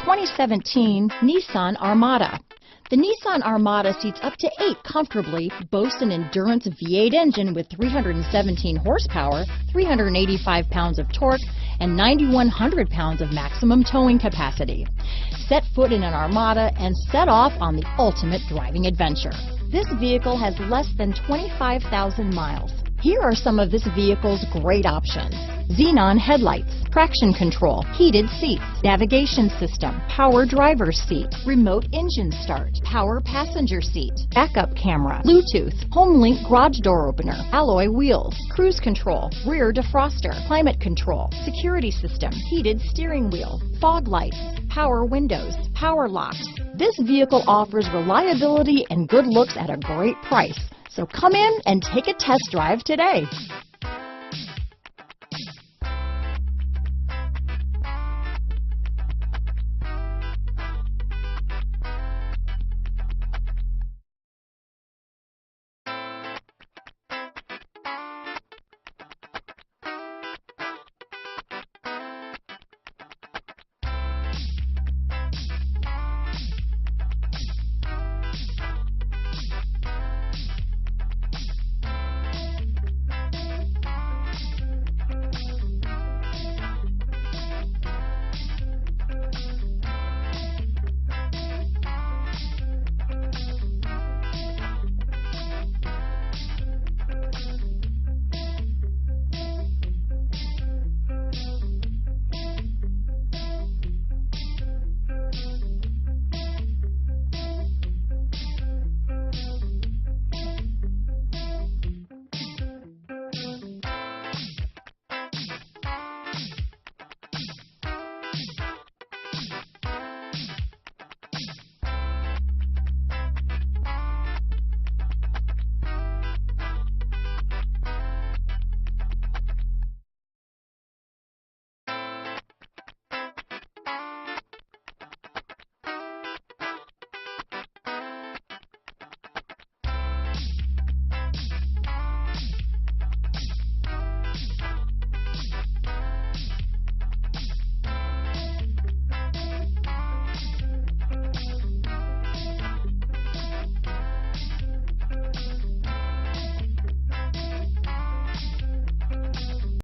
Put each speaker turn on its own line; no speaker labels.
2017 Nissan Armada. The Nissan Armada seats up to 8 comfortably, boasts an endurance V8 engine with 317 horsepower, 385 pounds of torque, and 9,100 pounds of maximum towing capacity. Set foot in an Armada and set off on the ultimate driving adventure. This vehicle has less than 25,000 miles. Here are some of this vehicle's great options: xenon headlights, traction control, heated seats, navigation system, power driver's seat, remote engine start, power passenger seat, backup camera, Bluetooth, HomeLink garage door opener, alloy wheels, cruise control, rear defroster, climate control, security system, heated steering wheel, fog lights, power windows, power locks. This vehicle offers reliability and good looks at a great price. So come in and take a test drive today.